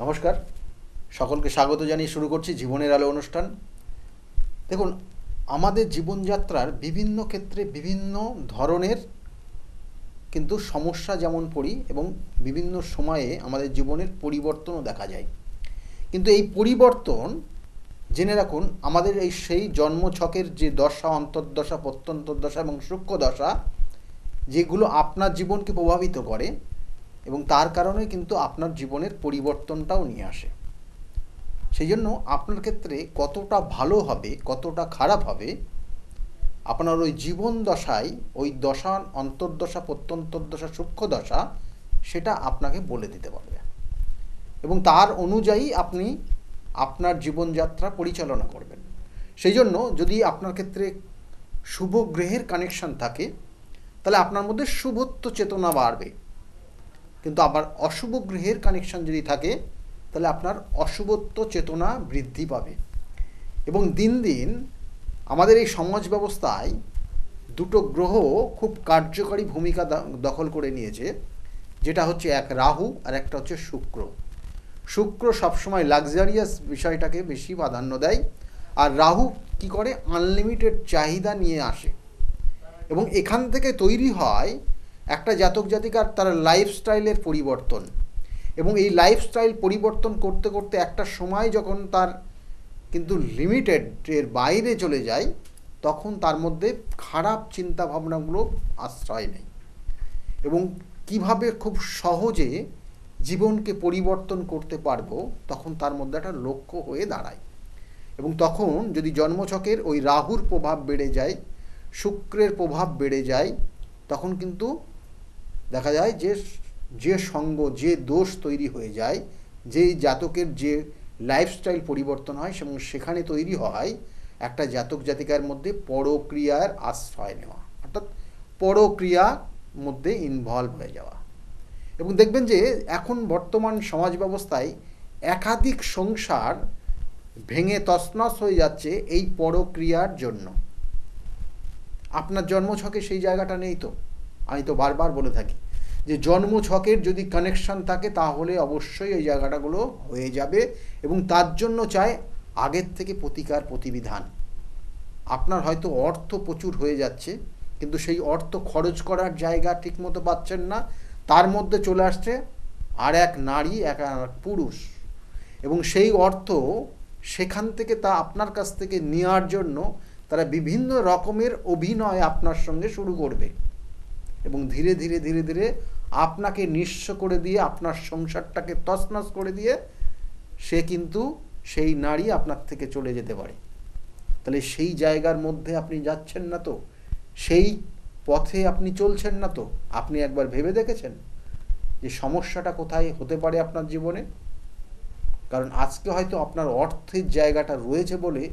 নমস্কার, সকলকে স্বাগত জানিয়ে শুরু করছি জীবনের আলো অনুষ্ঠান। দেখুন, আমাদের জীবনযাত্রার বিভিন্ন ক্ষেত্রে বিভিন্ন ধরনের কিন্তু সমস্যা যেমন পড়ি এবং বিভিন্ন সময়ে আমাদের জীবনের পরিবর্তনও দেখা যায়। কিন্তু এই পরিবর্তন জেনে রাখুন, আমাদের সেই জন্মছকের যে দশা, অন্তর্দশা, প্রত্যন্তর্দশা এবং সূক্ষ্মদশা, যেগুলো আপনার জীবনকে প্রভাবিত করে এবং তার কারণে কিন্তু আপনার জীবনের পরিবর্তনটাও নিয়ে আসে। সেই জন্য আপনার ক্ষেত্রে কতটা ভালো হবে, কতটা খারাপ হবে, আপনার ওই জীবন দশায়, ওই দশা, অন্তর্দশা, প্রত্যন্তর্দশা, সূক্ষ্মদশা, সেটা আপনাকে বলে দিতে পারবে এবং তার অনুযায়ী আপনি আপনার জীবনযাত্রা পরিচালনা করবেন। সেই জন্য যদি আপনার ক্ষেত্রে শুভ গ্রহের কানেকশান থাকে, তাহলে আপনার মধ্যে শুভত্ব চেতনা বাড়বে। কিন্তু আবার অশুভ গ্রহের কানেকশান যদি থাকে, তাহলে আপনার অশুভত্ব চেতনা বৃদ্ধি পাবে। এবং দিন দিন আমাদের এই সমাজ ব্যবস্থায় দুটো গ্রহ খুব কার্যকারী ভূমিকা দখল করে নিয়েছে, যেটা হচ্ছে এক রাহু আর একটা হচ্ছে শুক্র। শুক্র সবসময় লাক্সারিয়াস বিষয়টাকে বেশি প্রাধান্য দেয়, আর রাহু কি করে, আনলিমিটেড চাহিদা নিয়ে আসে এবং এখান থেকে তৈরি হয় একটা জাতক জাতিকার তার লাইফস্টাইলের পরিবর্তন। এবং এই লাইফস্টাইল পরিবর্তন করতে করতে একটা সময় যখন তার কিন্তু লিমিটেডের বাইরে চলে যায়, তখন তার মধ্যে খারাপ চিন্তাভাবনাগুলো আশ্রয় নেয় এবং কিভাবে খুব সহজে জীবনকে পরিবর্তন করতে পারবো, তখন তার মধ্যে একটা লক্ষ্য হয়ে দাঁড়ায়। এবং তখন যদি জন্মছকের ওই রাহুর প্রভাব বেড়ে যায়, শুক্রের প্রভাব বেড়ে যায়, তখন কিন্তু দেখা যায় যে যে সঙ্গ, যে দোষ তৈরি হয়ে যায়, যেই জাতকের যে লাইফস্টাইল পরিবর্তন হয়, এবং সেখানে তৈরি হয় একটা জাতক জাতিকার মধ্যে পরক্রিয়ার আশ্রয় নেওয়া, অর্থাৎ পরক্রিয়ার মধ্যে ইনভলভ হয়ে যাওয়া। এবং দেখবেন যে এখন বর্তমান সমাজ ব্যবস্থায় একাধিক সংসার ভেঙে তছনছ হয়ে যাচ্ছে এই পরক্রিয়ার জন্য। আপনার জন্মছকে সেই জায়গাটা নেই তো। আমি তো বারবার বলে থাকি যে জন্মছকের যদি কানেকশান থাকে, তাহলে অবশ্যই এই জায়গাটাগুলো হয়ে যাবে এবং তার জন্য চাই আগের থেকে প্রতিকার প্রতিবিধান। আপনার হয়তো অর্থ প্রচুর হয়ে যাচ্ছে, কিন্তু সেই অর্থ খরচ করার জায়গা ঠিকমতো পাচ্ছেন না, তার মধ্যে চলে আসছে আর এক নারী, এক পুরুষ, এবং সেই অর্থ সেখান থেকে তা আপনার কাছ থেকে নেওয়ার জন্য তারা বিভিন্ন রকমের অভিনয় আপনার সঙ্গে শুরু করবে এবং ধীরে ধীরে ধীরে ধীরে আপনাকে নিঃস্ব করে দিয়ে, আপনার সংসারটাকে তছনছ করে দিয়ে সে কিন্তু সেই নারী আপনার থেকে চলে যেতে পারে। তাহলে সেই জায়গার মধ্যে আপনি যাচ্ছেন না তো, সেই পথে আপনি চলছেন না তো। আপনি একবার ভেবে দেখেছেন যে সমস্যাটা কোথায় হতে পারে আপনার জীবনে? কারণ আজকে হয়তো আপনার অর্থের জায়গাটা রয়েছে বলে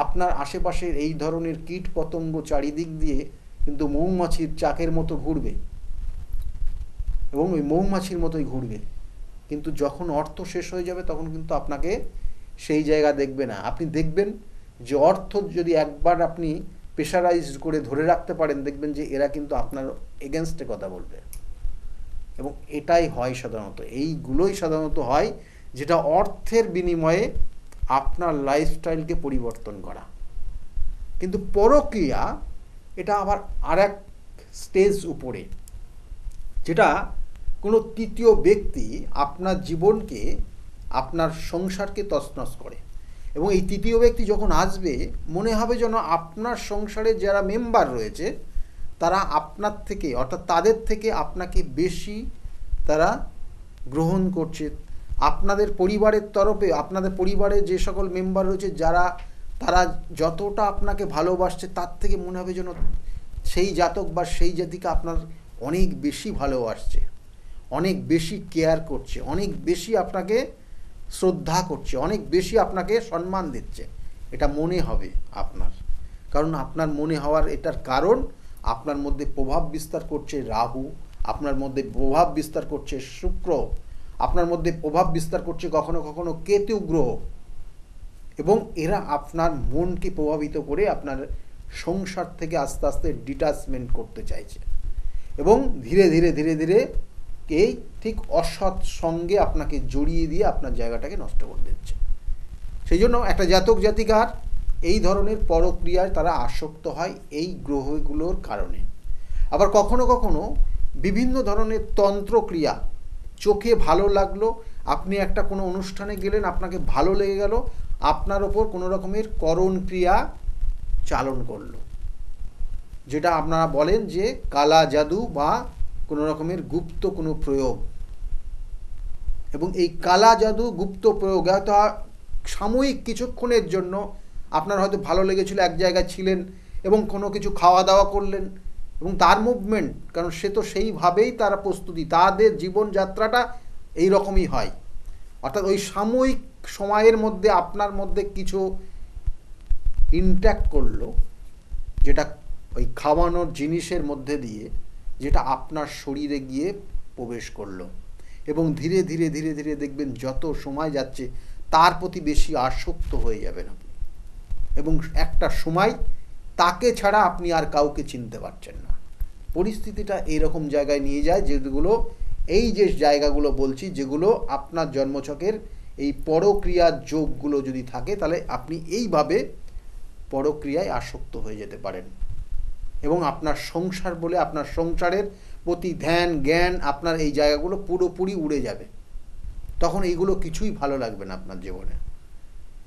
আপনার আশেপাশের এই ধরনের কীট পতঙ্গ চারিদিক দিয়ে কিন্তু মৌমাছির চাকের মতো ঘুরবে এবং ওই মৌমাছির মতোই ঘুরবে, কিন্তু যখন অর্থ শেষ হয়ে যাবে তখন কিন্তু আপনাকে সেই জায়গা দেখবে না। আপনি দেখবেন যে অর্থ যদি একবার আপনি প্রেশারাইজ করে ধরে রাখতে পারেন, দেখবেন যে এরা কিন্তু আপনার এগেনস্টে কথা বলবে। এবং এটাই হয় সাধারণত, এইগুলোই সাধারণত হয়, যেটা অর্থের বিনিময়ে আপনার লাইফস্টাইলকে পরিবর্তন করা। কিন্তু পরক্রিয়া এটা আবার আর এক স্টেজ উপরে, যেটা কোনো তৃতীয় ব্যক্তি আপনার জীবনকে, আপনার সংসারকে তছনছ করে। এবং এই তৃতীয় ব্যক্তি যখন আসবে, মনে হবে যেন আপনার সংসারে যারা মেম্বার রয়েছে তারা আপনার থেকে, অর্থাৎ তাদের থেকে আপনাকে বেশি তারা গ্রহণ করছে। আপনাদের পরিবারের তরফে, আপনাদের পরিবারে যে সকল মেম্বার রয়েছে তারা যতটা আপনাকে ভালোবাসছে, তার থেকে মনে হবে যেন সেই জাতক বা সেই জাতিকা আপনার অনেক বেশি ভালোবাসছে, অনেক বেশি কেয়ার করছে, অনেক বেশি আপনাকে শ্রদ্ধা করছে, অনেক বেশি আপনাকে সম্মান দিচ্ছে। এটা মনে হবে আপনার, কারণ আপনার মনে হওয়ার এটার কারণ আপনার মধ্যে প্রভাব বিস্তার করছে রাহু, আপনার মধ্যে প্রভাব বিস্তার করছে শুক্র, আপনার মধ্যে প্রভাব বিস্তার করছে কখনো কখনো কেতু গ্রহ, এবং এরা আপনার মনকে প্রভাবিত করে আপনার সংসার থেকে আস্তে আস্তে ডিটাচমেন্ট করতে চাইছে এবং ধীরে ধীরে ধীরে ধীরে এই ঠিক অসৎ সঙ্গে আপনাকে জড়িয়ে দিয়ে আপনার জায়গাটাকে নষ্ট করে দিচ্ছে। সেই জন্য একটা জাতক জাতিকার এই ধরনের পরক্রিয়ায় তারা আসক্ত হয় এই গ্রহগুলোর কারণে। আবার কখনো কখনো বিভিন্ন ধরনের তন্ত্রক্রিয়া, চোখে ভালো লাগলো, আপনি একটা কোনো অনুষ্ঠানে গেলেন, আপনাকে ভালো লেগে গেল, আপনার ওপর কোনো রকমের করণ ক্রিয়া চালন করলো, যেটা আপনারা বলেন যে কালা জাদু বা কোনো রকমের গুপ্ত কোনো প্রয়োগ। এবং এই কালা জাদু গুপ্ত প্রয়োগ হয়তো সাময়িক কিছুক্ষণের জন্য আপনার হয়তো ভালো লেগেছিল, এক জায়গায় ছিলেন এবং কোনো কিছু খাওয়া দাওয়া করলেন এবং তার মুভমেন্ট, কারণ সে তো সেইভাবেই তারা প্রস্তুতি, তাদের জীবনযাত্রাটা এই রকমই হয়। অর্থাৎ ওই সাময়িক সময়ের মধ্যে আপনার মধ্যে কিছু ইনট্যাক্ট করলো, যেটা ওই খাওয়ানোর জিনিসের মধ্যে দিয়ে, যেটা আপনার শরীরে গিয়ে প্রবেশ করলো এবং ধীরে ধীরে ধীরে ধীরে দেখবেন যত সময় যাচ্ছে তার প্রতি বেশি আসক্ত হয়ে যাবেন আপনি, এবং একটা সময় তাকে ছাড়া আপনি আর কাউকে চিনতে পারছেন না। পরিস্থিতিটা এইরকম জায়গায় নিয়ে যায় যেগুলো, এই যে জায়গাগুলো বলছি, যেগুলো আপনার জন্মছকের এই পরক্রিয়ার যোগগুলো যদি থাকে, তাহলে আপনি এইভাবে পরক্রিয়ায় আসক্ত হয়ে যেতে পারেন এবং আপনার সংসার বলে, আপনার সংসারের প্রতি ধ্যান জ্ঞান, আপনার এই জায়গাগুলো পুরোপুরি উড়ে যাবে। তখন এইগুলো কিছুই ভালো লাগবে না আপনার জীবনে,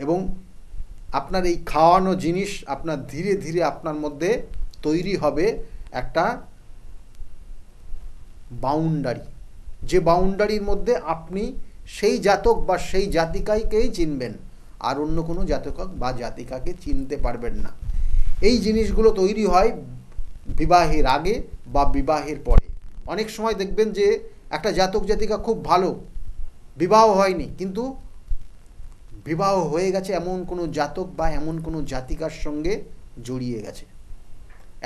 এবং আপনার এই খাওয়ানো জিনিস আপনার ধীরে ধীরে আপনার মধ্যে তৈরি হবে একটা বাউন্ডারি, যে বাউন্ডারির মধ্যে আপনি সেই জাতক বা সেই জাতিকাকেই চিনবেন, আর অন্য কোনো জাতক বা জাতিকাকে চিনতে পারবেন না। এই জিনিসগুলো তৈরি হয় বিবাহের আগে বা বিবাহের পরে। অনেক সময় দেখবেন যে একটা জাতক জাতিকা খুব ভালো, বিবাহ হয়নি, কিন্তু বিবাহ হয়ে গেছে এমন কোনো জাতক বা এমন কোনো জাতিকার সঙ্গে জড়িয়ে গেছে,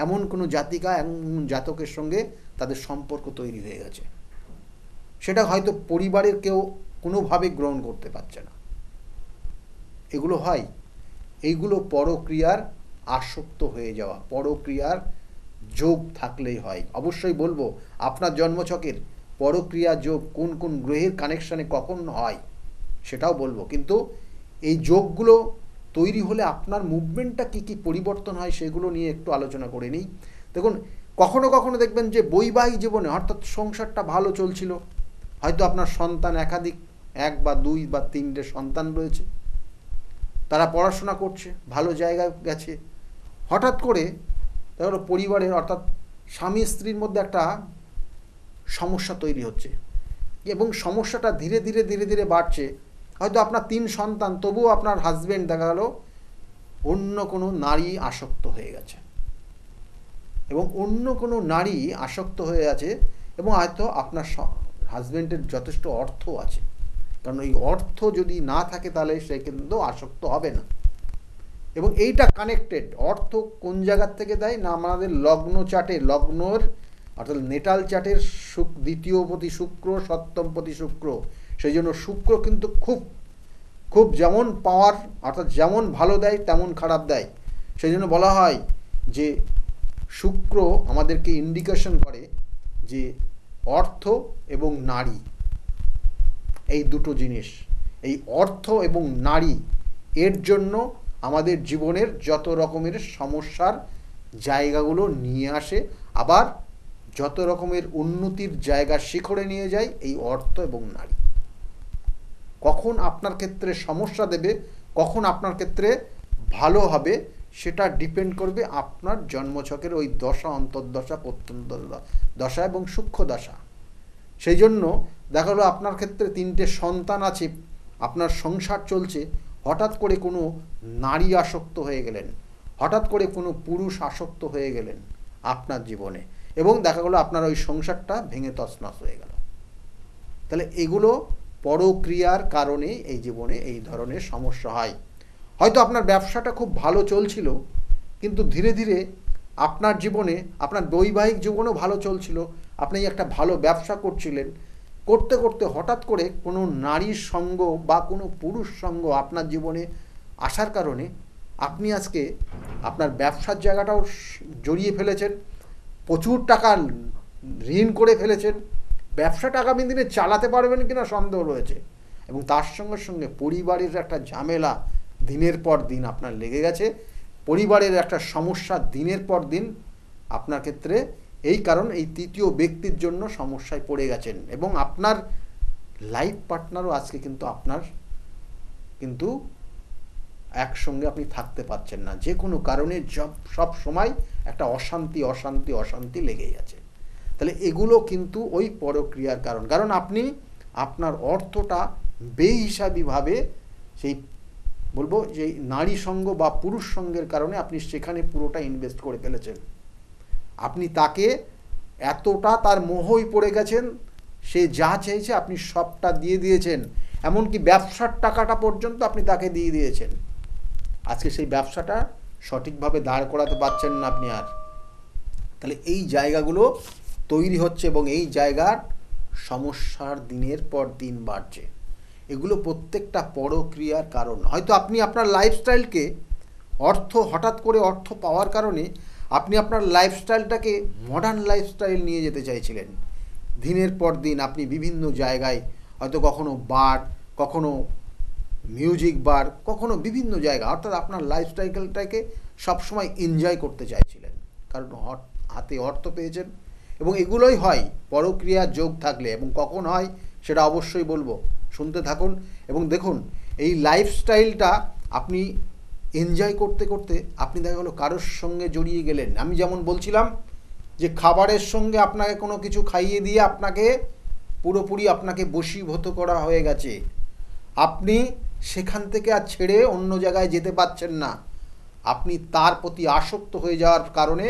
এমন কোনো জাতিকা এমন জাতকের সঙ্গে তাদের সম্পর্ক তৈরি হয়ে গেছে, সেটা হয়তো পরিবারের কেউ কোনোভাবে গ্রহণ করতে পারছে না। এগুলো হয়, এইগুলো পরক্রিয়ার আসক্ত হয়ে যাওয়া, পরক্রিয়ার যোগ থাকলেই হয়। অবশ্যই বলবো আপনার জন্মছকের পরক্রিয়া যোগ কোন কোন গ্রহের কানেকশানে কখন হয় সেটাও বলবো, কিন্তু এই যোগগুলো তৈরি হলে আপনার মুভমেন্টটা কী কী পরিবর্তন হয় সেগুলো নিয়ে একটু আলোচনা করে নিই। দেখুন, কখনো কখনো দেখবেন যে বৈবাহিক জীবনে, অর্থাৎ সংসারটা ভালো চলছিল, হয়তো আপনার সন্তান একাধিক, এক বা দুই বা তিনটে সন্তান রয়েছে, তারা পড়াশোনা করছে, ভালো জায়গায় গেছে, হঠাৎ করে তাহলে পরিবারের, অর্থাৎ স্বামী স্ত্রীর মধ্যে একটা সমস্যা তৈরি হচ্ছে এবং সমস্যাটা ধীরে ধীরে ধীরে ধীরে বাড়ছে। হয়তো আপনার 3 সন্তান, তবুও আপনার হাজব্যান্ড দেখা গেল অন্য কোনো নারী আসক্ত হয়ে গেছে, এবং অন্য কোনো নারী আসক্ত হয়ে আছে, এবং হয়তো আপনার হাজব্যান্ডের যথেষ্ট অর্থ আছে, কারণ এই অর্থ যদি না থাকে তাহলে সে কিন্তু আসক্ত হবে না। এবং এইটা কানেক্টেড, অর্থ কোন জায়গার থেকে দেয় না, আমাদের লগ্ন চার্টে, লগ্নর অর্থাৎ নেটাল চার্টের দ্বিতীয়পতি শুক্র, সপ্তমপতি শুক্র, সেই জন্য শুক্র কিন্তু খুব খুব যেমন পাওয়ার, অর্থাৎ যেমন ভালো দেয় তেমন খারাপ দেয়। সেই জন্য বলা হয় যে শুক্র আমাদেরকে ইন্ডিকেশন করে যে অর্থ এবং নারী, এই দুটো জিনিস, এই অর্থ এবং নারী, এর জন্য আমাদের জীবনের যত রকমের সমস্যার জায়গাগুলো নিয়ে আসে, আবার যত রকমের উন্নতির জায়গা শিখরে নিয়ে যায় এই অর্থ এবং নারী। কখন আপনার ক্ষেত্রে সমস্যা দেবে, কখন আপনার ক্ষেত্রে ভালো হবে, সেটা ডিপেন্ড করবে আপনার জন্মছকের ওই দশা, অন্তর্দশা, প্রত্যন্ত দশা এবং সূক্ষ্ম দশা। সেই জন্য দেখা গেলো আপনার ক্ষেত্রে 3টে সন্তান আছে, আপনার সংসার চলছে, হঠাৎ করে কোনো নারী আসক্ত হয়ে গেলেন, হঠাৎ করে কোনো পুরুষ আসক্ত হয়ে গেলেন আপনার জীবনে, এবং দেখা গেলো আপনার ওই সংসারটা ভেঙে তছনছ হয়ে গেল। তাহলে এগুলো পরক্রিয়ার কারণে এই জীবনে এই ধরনের সমস্যা হয়। হয়তো আপনার ব্যবসাটা খুব ভালো চলছিল, কিন্তু ধীরে ধীরে আপনার জীবনে, আপনার বৈবাহিক জীবনও ভালো চলছিল, আপনি একটা ভালো ব্যবসা করছিলেন, করতে করতে হঠাৎ করে কোনো নারীর সঙ্গ বা কোনো পুরুষ সঙ্গ আপনার জীবনে আসার কারণে আপনি আজকে আপনার ব্যবসার জায়গাটাও জড়িয়ে ফেলেছেন, প্রচুর টাকা ঋণ করে ফেলেছেন, ব্যবসাটা আগামী দিনে চালাতে পারবেন কিনা সন্দেহ রয়েছে। এবং তার সঙ্গে সঙ্গে পরিবারের একটা ঝামেলা দিনের পর দিন আপনার লেগে গেছে, পরিবারের একটা সমস্যা দিনের পর দিন আপনার ক্ষেত্রে, এই কারণ এই তৃতীয় ব্যক্তির জন্য সমস্যায় পড়ে গেছেন। এবং আপনার লাইফ পার্টনারও আজকে কিন্তু আপনার কিন্তু একসঙ্গে আপনি থাকতে পারছেন না, যে কোনো কারণে সব সময় একটা অশান্তি অশান্তি অশান্তি লেগেই আছে। তাহলে এগুলো কিন্তু ওই পরক্রিয়ার কারণ। কারণ আপনি আপনার অর্থটা বেহিসাবিভাবে সেই বলবো যে নারী সঙ্গ বা পুরুষ সঙ্গের কারণে আপনি সেখানে পুরোটা ইনভেস্ট করে ফেলেছেন। আপনি তাকে এতটা তার মোহই পড়ে গেছেন, সে যা চেয়েছে আপনি সবটা দিয়ে দিয়েছেন, এমনকি ব্যবসার টাকাটা পর্যন্ত আপনি তাকে দিয়ে দিয়েছেন। আজকে সেই ব্যবসাটা সঠিকভাবে দাঁড় করাতে পারছেন না আপনি আর। তাহলে এই জায়গাগুলো তৈরি হচ্ছে এবং এই জায়গার সমস্যার দিনের পর দিন বাড়ছে। এগুলো প্রত্যেকটা পরক্রিয়ার কারণ। হয়তো আপনি আপনার লাইফস্টাইলকে হঠাৎ করে অর্থ পাওয়ার কারণে আপনি আপনার লাইফস্টাইলটাকে মডার্ন লাইফস্টাইল নিয়ে যেতে চাইছিলেন। দিনের পর দিন আপনি বিভিন্ন জায়গায় হয়তো কখনো বার, কখনো মিউজিক বার, কখনো বিভিন্ন জায়গা, অর্থাৎ আপনার লাইফস্টাইলটাকে সবসময় এনজয় করতে চাইছিলেন, কারণ হাতে অর্থ পেয়েছেন। এবং এগুলোই হয় পরক্রিয়ার যোগ থাকলে। এবং কখন হয় সেটা অবশ্যই বলবো, শুনতে থাকুন এবং দেখুন। এই লাইফস্টাইলটা আপনি এনজয় করতে করতে আপনি দেখা গেলো কারোর সঙ্গে জড়িয়ে গেলেন। আমি যেমন বলছিলাম যে খাবারের সঙ্গে আপনাকে কোনো কিছু খাইয়ে দিয়ে আপনাকে পুরোপুরি আপনাকে বশীভূত করা হয়ে গেছে। আপনি সেখান থেকে আর ছেড়ে অন্য জায়গায় যেতে পারছেন না। আপনি তার প্রতি আসক্ত হয়ে যাওয়ার কারণে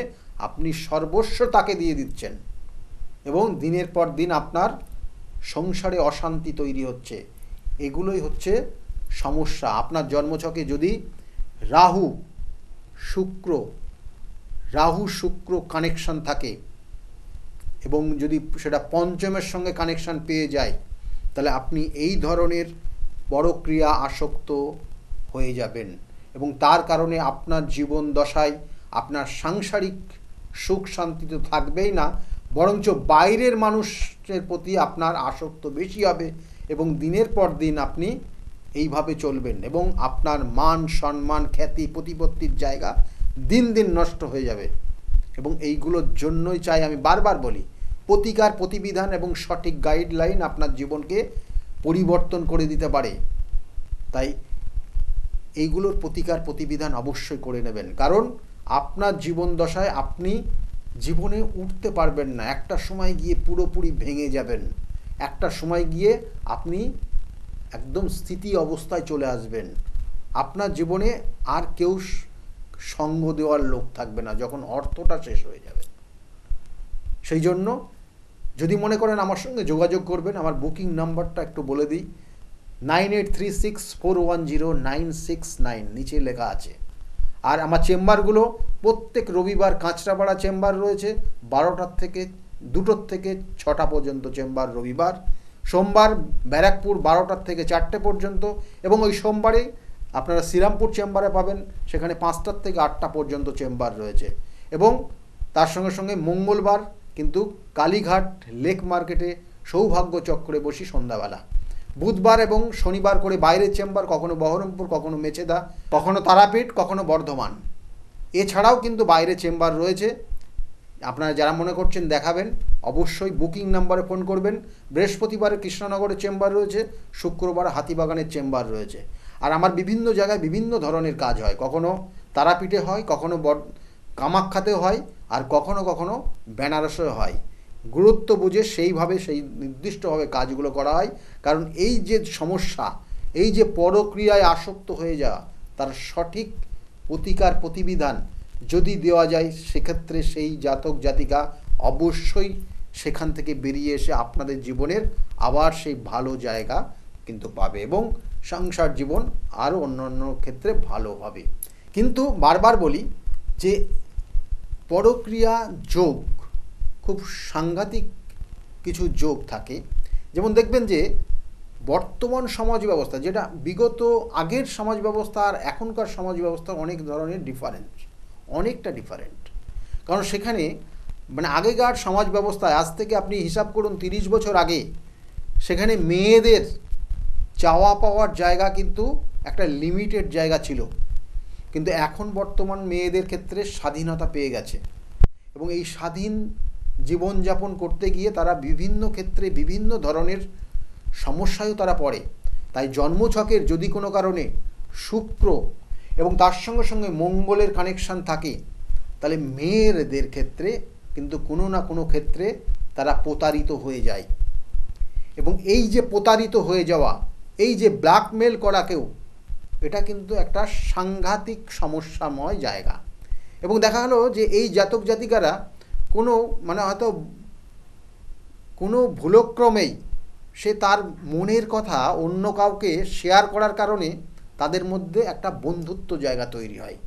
আপনি সর্বস্ব তাকে দিয়ে দিচ্ছেন এবং দিনের পর দিন আপনার সংসারে অশান্তি তৈরি হচ্ছে। এগুলোই হচ্ছে সমস্যা। আপনার জন্মছকে যদি রাহু শুক্র কানেকশন থাকে এবং যদি সেটা পঞ্চমের সঙ্গে কানেকশন পেয়ে যায়, তাহলে আপনি এই ধরনের পরক্রিয়া আসক্ত হয়ে যাবেন। এবং তার কারণে আপনার জীবন দশায় আপনার সাংসারিক সুখ শান্তি তো থাকবেই না, বরঞ্চ বাইরের মানুষের প্রতি আপনার আসক্ত বেশি হবে এবং দিনের পর দিন আপনি এইভাবে চলবেন এবং আপনার মান সম্মান খ্যাতি প্রতিপত্তির জায়গা দিন দিন নষ্ট হয়ে যাবে। এবং এইগুলোর জন্যই চাই, আমি বারবার বলি, প্রতিকার প্রতিবিধান এবং সঠিক গাইডলাইন আপনার জীবনকে পরিবর্তন করে দিতে পারে। তাই এইগুলোর প্রতিকার প্রতিবিধান অবশ্যই করে নেবেন, কারণ আপনার জীবন দশায় আপনি জীবনে উঠতে পারবেন না। একটা সময় গিয়ে পুরোপুরি ভেঙে যাবেন, একটা সময় গিয়ে আপনি একদম স্থিতি অবস্থায় চলে আসবেন। আপনার জীবনে আর কেউ সঙ্গ দেওয়ার লোক থাকবে না যখন অর্থটা শেষ হয়ে যাবে। সেই জন্য যদি মনে করেন আমার সঙ্গে যোগাযোগ করবেন, আমার বুকিং নাম্বারটা একটু বলে দিই, 9836410969, নিচে লেখা আছে। আর আমার চেম্বারগুলো প্রত্যেক রবিবার কাঁচরাপাড়া চেম্বার রয়েছে 12টা থেকে 2টোর থেকে 6টা পর্যন্ত চেম্বার রবিবার। সোমবার ব্যারাকপুর 12টার থেকে 4টে পর্যন্ত, এবং ওই সোমবারে আপনারা শ্রীরামপুর চেম্বারে পাবেন, সেখানে 5টার থেকে 8টা পর্যন্ত চেম্বার রয়েছে। এবং তার সঙ্গে সঙ্গে মঙ্গলবার কিন্তু কালীঘাট লেক মার্কেটে সৌভাগ্য চক্রে বসি সন্ধ্যাবেলা। বুধবার এবং শনিবার করে বাইরের চেম্বার, কখনো বহরমপুর, কখনো মেচেদা, কখনো তারাপীঠ, কখনো বর্ধমান। এছাড়াও কিন্তু বাইরে চেম্বার রয়েছে। আপনারা যারা মনে করছেন দেখাবেন, অবশ্যই বুকিং নাম্বারে ফোন করবেন। বৃহস্পতিবারে কৃষ্ণনগরের চেম্বার রয়েছে, শুক্রবার হাতিবাগানের চেম্বার রয়েছে। আর আমার বিভিন্ন জায়গায় বিভিন্ন ধরনের কাজ হয়, কখনো তারাপীঠে হয়, কখনো কামাখ্যাতেও হয়, আর কখনো কখনো বেনারসেও হয়। গুরুত্ব বুঝে সেইভাবে সেই নির্দিষ্টভাবে কাজগুলো করা হয়। কারণ এই যে সমস্যা, এই যে পরক্রিয়ায় আসক্ত হয়ে যাওয়া, তার সঠিক প্রতিকার প্রতিবিধান যদি দেওয়া যায়, সেক্ষেত্রে সেই জাতক জাতিকা অবশ্যই সেখান থেকে বেরিয়ে এসে আপনাদের জীবনের আবার সেই ভালো জায়গা কিন্তু পাবে এবং সংসার জীবন আরও অন্যান্য ক্ষেত্রে ভালো হবে। কিন্তু বারবার বলি যে পরক্রিয়া যোগ খুব সাংঘাতিক কিছু যোগ থাকে। যেমন দেখবেন যে বর্তমান সমাজ ব্যবস্থা, যেটা বিগত আগের সমাজ ব্যবস্থা আর এখনকার সমাজ ব্যবস্থা অনেক ধরনের ডিফারেন্ট, অনেকটা ডিফারেন্ট। কারণ সেখানে মানে আগেকার সমাজ ব্যবস্থায়, আজ থেকে আপনি হিসাব করুন 30 বছর আগে, সেখানে মেয়েদের চাওয়া পাওয়ার জায়গা কিন্তু একটা লিমিটেড জায়গা ছিল। কিন্তু এখন বর্তমান মেয়েদের ক্ষেত্রে স্বাধীনতা পেয়ে গেছে, এবং এই স্বাধীন জীবনযাপন করতে গিয়ে তারা বিভিন্ন ক্ষেত্রে বিভিন্ন ধরনের সমস্যায়ও তারা পড়ে। তাই জন্মছকের যদি কোনো কারণে শুক্র এবং তার সঙ্গে সঙ্গে মঙ্গলের কানেকশান থাকে, তাহলে মেয়েদের ক্ষেত্রে কিন্তু কোনো না কোনো ক্ষেত্রে তারা প্রতারিত হয়ে যায়। এবং এই যে প্রতারিত হয়ে যাওয়া, এই যে ব্ল্যাকমেল করা কেউ, এটা কিন্তু একটা সাংঘাতিক সমস্যাময় জায়গা। এবং দেখা গেলো যে এই জাতক জাতিকারা কোনো মানে হয়তো কোনো ভুলক্রমেই সে তার মনের কথা অন্য কাউকে শেয়ার করার কারণে তাদের মধ্যে একটা বন্ধুত্ব জায়গা তৈরি হয়,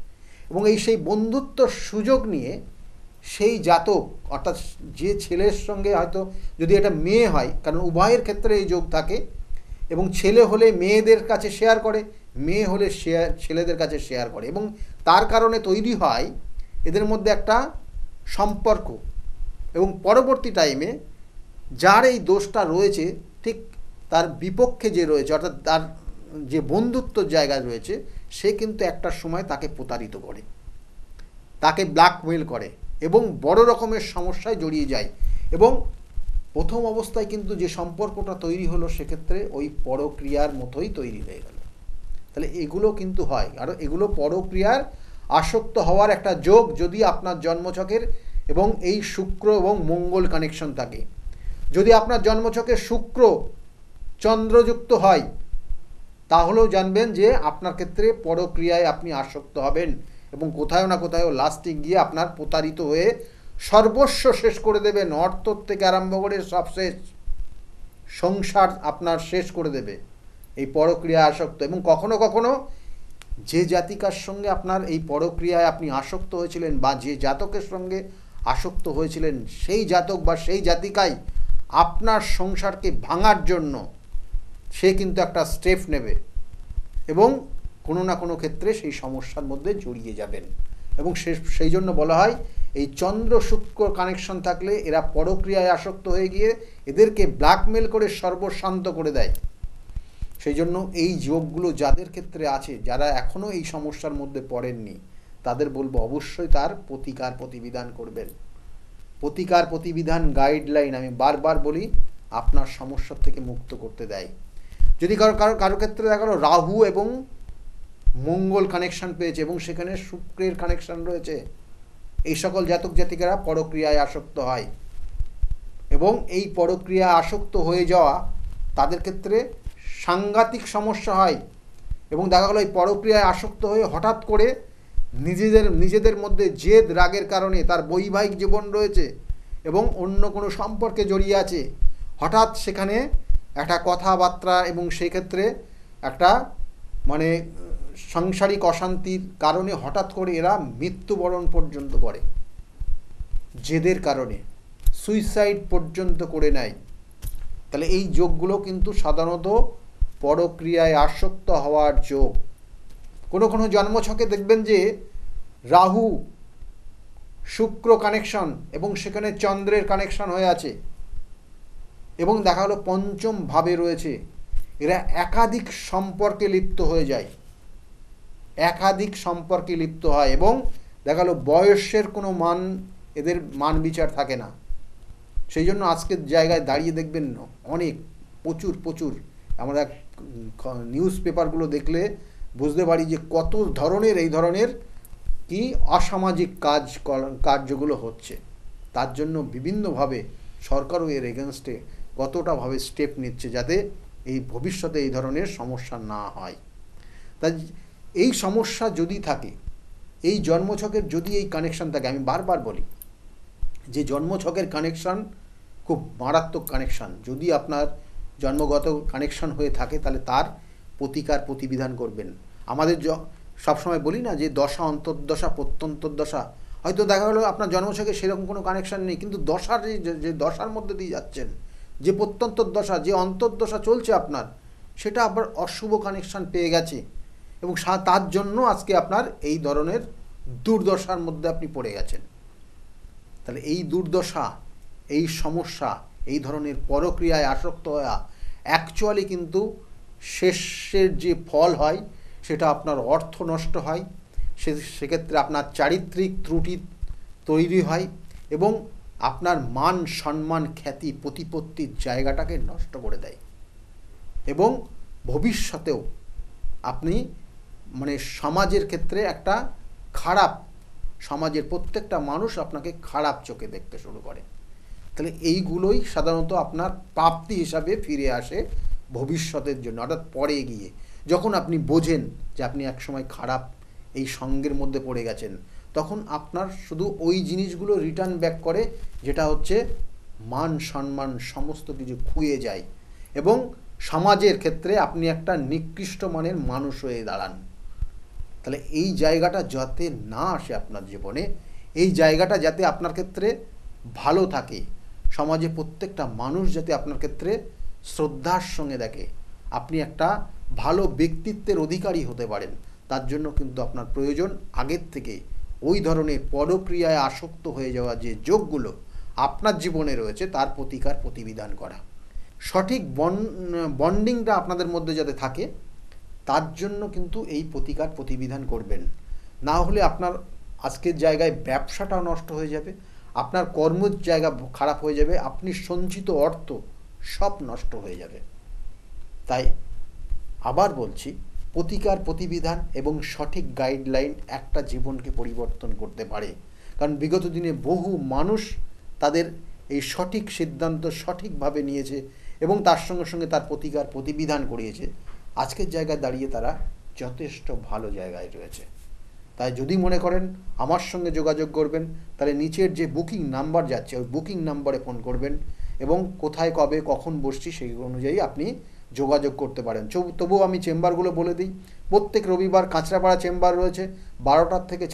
এবং সেই বন্ধুত্বর সুযোগ নিয়ে সেই জাতক, অর্থাৎ যে ছেলের সঙ্গে হয়তো যদি এটা মেয়ে হয়, কারণ উভয়ের ক্ষেত্রে এই যোগ থাকে, এবং ছেলে হলে মেয়েদের কাছে শেয়ার করে, মেয়ে হলে ছেলেদের কাছে শেয়ার করে, এবং তার কারণে তৈরি হয় এদের মধ্যে একটা সম্পর্ক। এবং পরবর্তী টাইমে যার এই দোষটা রয়েছে, ঠিক তার বিপক্ষে যে রয়েছে, অর্থাৎ তার যে বন্ধুত্বর জায়গায় রয়েছে, সে কিন্তু একটা সময় তাকে প্রতারিত করে, তাকে ব্ল্যাকমেল করে, এবং বড় রকমের সমস্যায় জড়িয়ে যায়। এবং প্রথম অবস্থায় কিন্তু যে সম্পর্কটা তৈরি হলো, সেক্ষেত্রে ওই পরক্রিয়ার মতোই তৈরি হয়ে গেল। তাহলে এগুলো কিন্তু হয়, আর এগুলো পরক্রিয়ার আসক্ত হওয়ার একটা যোগ যদি আপনার জন্মছকের এবং এই শুক্র এবং মঙ্গল কানেকশন থাকে। যদি আপনার জন্মছকে শুক্র চন্দ্রযুক্ত হয়, তাহলেও জানবেন যে আপনার ক্ষেত্রে পরক্রিয়ায় আপনি আসক্ত হবেন, এবং কোথাও না কোথাও লাস্টে গিয়ে আপনার প্রতারিত হয়ে সর্বস্ব শেষ করে দেবেন। অর্থ থেকে আরম্ভ করে সব শেষ, সংসার আপনার শেষ করে দেবে এই পরক্রিয়া আসক্ত। এবং কখনো কখনো যে জাতিকার সঙ্গে আপনার এই পরক্রিয়ায় আপনি আসক্ত হয়েছিলেন, বা যে জাতকের সঙ্গে আসক্ত হয়েছিলেন, সেই জাতক বা সেই জাতিকাই আপনার সংসারকে ভাঙার জন্য সে কিন্তু একটা স্টেপ নেবে, এবং কোনো না কোনো ক্ষেত্রে সেই সমস্যার মধ্যে জড়িয়ে যাবেন। এবং সেই জন্য বলা হয়, এই চন্দ্র শুক্র কানেকশন থাকলে এরা পরক্রিয়ায় আসক্ত হয়ে গিয়ে এদেরকে ব্ল্যাকমেল করে সর্বশান্ত করে দেয়। সেই জন্য এই যোগগুলো যাদের ক্ষেত্রে আছে, যারা এখনও এই সমস্যার মধ্যে পড়েননি, তাদের বলবো অবশ্যই তার প্রতিকার প্রতিবিধান করবেন। প্রতিকার প্রতিবিধান গাইডলাইন আমি বারবার বলি, আপনার সমস্যার থেকে মুক্ত করতে দেয়। যদি কারো ক্ষেত্রে দেখা গেলো রাহু এবং মঙ্গল কানেকশন পেয়েছে এবং সেখানে শুক্রের কানেকশন রয়েছে, এই সকল জাতক জাতিকারা পরক্রিয়ায় আসক্ত হয়, এবং এই পরক্রিয়া আসক্ত হয়ে যাওয়া তাদের ক্ষেত্রে সাংঘাতিক সমস্যা হয়। এবং দেখা গেলো এই পরক্রিয়ায় আসক্ত হয়ে হঠাৎ করে নিজেদের মধ্যে জেদ রাগের কারণে তার বৈবাহিক জীবন রয়েছে এবং অন্য কোনো সম্পর্কে জড়িয়ে আছে, হঠাৎ সেখানে একটা কথাবার্তা এবং সেক্ষেত্রে একটা মানে সাংসারিক অশান্তির কারণে হঠাৎ করে এরা মৃত্যুবরণ পর্যন্ত করে, জেদের কারণে সুইসাইড পর্যন্ত করে নেয়। তাহলে এই যোগগুলো কিন্তু সাধারণত পরক্রিয়ায় আসক্ত হওয়ার যোগ। কোনো কোনো জন্মছকে দেখবেন যে রাহু শুক্র কানেকশন এবং সেখানে চন্দ্রের কানেকশন হয়ে আছে, এবং দেখা গেলো পঞ্চম ভাবে রয়েছে, এরা একাধিক সম্পর্কে লিপ্ত হয়ে যায়, একাধিক সম্পর্কে লিপ্ত হয়, এবং দেখা গেলো বয়সের কোনো এদের মান বিচার থাকে না। সেই জন্য আজকের জায়গায় দাঁড়িয়ে দেখবেন অনেক প্রচুর আমরা নিউজ পেপারগুলো দেখলে বুঝতে পারি যে কত ধরনের এই ধরনের কি অসামাজিক কার্যগুলো হচ্ছে। তার জন্য বিভিন্নভাবে সরকারও এর এগেনস্টে কতটাভাবে স্টেপ নিচ্ছে, যাতে এই ভবিষ্যতে এই ধরনের সমস্যা না হয়। তাই এই সমস্যা যদি থাকে, এই জন্মছকের যদি এই কানেকশান থাকে, আমি বারবার বলি যে জন্মছকের কানেকশান খুব মারাত্মক কানেকশান। যদি আপনার জন্মগত কানেকশান হয়ে থাকে, তাহলে তার প্রতিকার প্রতিবিধান করবেন। আমাদের সবসময় বলি না যে দশা অন্তর্দশা প্রত্যন্তর্দশা, হয়তো দেখা গেলো আপনার জন্মছকে সেরকম কোনো কানেকশান নেই, কিন্তু দশার যে দশার মধ্যে দিয়ে যাচ্ছেন, যে প্রত্যন্তর্দশা যে অন্তর্দশা চলছে আপনার, সেটা আবার অশুভ কানেকশান পেয়ে গেছে, এবং তার জন্য আজকে আপনার এই ধরনের দুর্দশার মধ্যে আপনি পড়ে গেছেন। তাহলে এই দুর্দশা, এই সমস্যা, এই ধরনের পরক্রিয়ায় আসক্ত হওয়া অ্যাকচুয়ালি কিন্তু শেষের যে ফল হয় সেটা আপনার অর্থ নষ্ট হয়, সেক্ষেত্রে আপনার চারিত্রিক ত্রুটি তৈরি হয় এবং আপনার মান সম্মান খ্যাতি প্রতিপত্তির জায়গাটাকে নষ্ট করে দেয় এবং ভবিষ্যতেও আপনি মানে সমাজের ক্ষেত্রে একটা খারাপ, সমাজের প্রত্যেকটা মানুষ আপনাকে খারাপ চোখে দেখতে শুরু করে। তাহলে এইগুলোই সাধারণত আপনার প্রাপ্তি হিসাবে ফিরে আসে ভবিষ্যতের জন্য, অর্থাৎ পরে গিয়ে যখন আপনি বোঝেন যে আপনি একসময় খারাপ এই সঙ্গের মধ্যে পড়ে গেছেন, তখন আপনার শুধু ওই জিনিসগুলো রিটার্ন ব্যাক করে, যেটা হচ্ছে মান সম্মান সমস্ত কিছু খুয়ে যায় এবং সমাজের ক্ষেত্রে আপনি একটা নিকৃষ্ট মানের মানুষ হয়ে দাঁড়ান। তাহলে এই জায়গাটা যাতে না আসে আপনার জীবনে, এই জায়গাটা যাতে আপনার ক্ষেত্রে ভালো থাকে, সমাজে প্রত্যেকটা মানুষ যাতে আপনার ক্ষেত্রে শ্রদ্ধার সঙ্গে দেখে, আপনি একটা ভালো ব্যক্তিত্বের অধিকারী হতে পারেন, তার জন্য কিন্তু আপনার প্রয়োজন আগের থেকে ওই ধরনের পরক্রিয়ায় আসক্ত হয়ে যাওয়া যে যোগগুলো আপনার জীবনে রয়েছে তার প্রতিকার প্রতিবিধান করা। সঠিক বন্ডিংটা আপনাদের মধ্যে যাতে থাকে তার জন্য কিন্তু এই প্রতিকার প্রতিবিধান করবেন। না হলে আপনার আজকের জায়গায় ব্যবসাটাও নষ্ট হয়ে যাবে, আপনার কর্মের জায়গা খারাপ হয়ে যাবে, আপনি সঞ্চিত অর্থ সব নষ্ট হয়ে যাবে। তাই আবার বলছি, প্রতিকার প্রতিবিধান এবং সঠিক গাইডলাইন একটা জীবনকে পরিবর্তন করতে পারে। কারণ বিগত দিনে বহু মানুষ তাদের এই সঠিক সিদ্ধান্ত সঠিকভাবে নিয়েছে এবং তার সঙ্গে সঙ্গে তার প্রতিকার প্রতিবিধান করিয়েছে। আজকের জায়গায় দাঁড়িয়ে তারা যথেষ্ট ভালো জায়গায় রয়েছে। তাই যদি মনে করেন আমার সঙ্গে যোগাযোগ করবেন, তাহলে নিচের যে বুকিং নাম্বার যাচ্ছে ওই বুকিং নাম্বারে ফোন করবেন এবং কোথায় কবে কখন বসছি সেই অনুযায়ী আপনি যোগাযোগ করতে পারেন। তবুও আমি চেম্বারগুলো বলে দিই। প্রত্যেক রবিবার কাঁচরাপাড়া চেম্বার রয়েছে, 12টার থেকে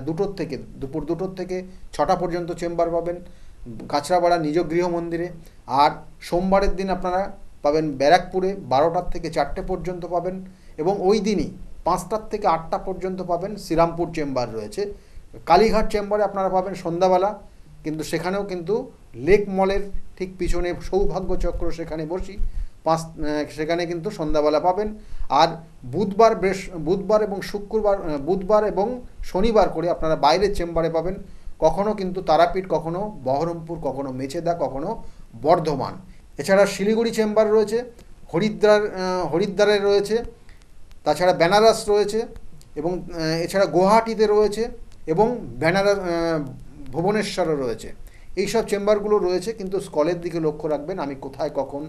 2টোর থেকে দুপুর 2টোর থেকে 6টা পর্যন্ত চেম্বার পাবেন কাঁচরাপাড়া নিজ গৃহ মন্দিরে। আর সোমবারের দিন আপনারা পাবেন ব্যারাকপুরে, 12টার থেকে 4টে পর্যন্ত পাবেন এবং ওই দিনই 5টার থেকে 8টা পর্যন্ত পাবেন শ্রীরামপুর চেম্বার রয়েছে। কালীঘাট চেম্বারে আপনারা পাবেন সন্ধ্যাবেলা, কিন্তু সেখানেও কিন্তু লেক মলের ঠিক পিছনে সৌভাগ্য চক্র, সেখানে বসি সেখানে কিন্তু সন্ধ্যাবেলা পাবেন। আর বুধবার এবং শুক্রবার, বুধবার এবং শনিবার করে আপনারা বাইরের চেম্বারে পাবেন, কখনো কিন্তু তারাপীঠ, কখনো বহরমপুর, কখনো মেচেদা, কখনো বর্ধমান। এছাড়া শিলিগুড়ি চেম্বার রয়েছে, হরিদ্বারে রয়েছে, তাছাড়া বেনারস রয়েছে এবং এছাড়া গুয়াহাটিতে রয়েছে এবং ভুবনেশ্বরও রয়েছে। এইসব চেম্বারগুলো রয়েছে, কিন্তু স্কলের দিকে লক্ষ্য রাখবেন। আমি কোথায় কখন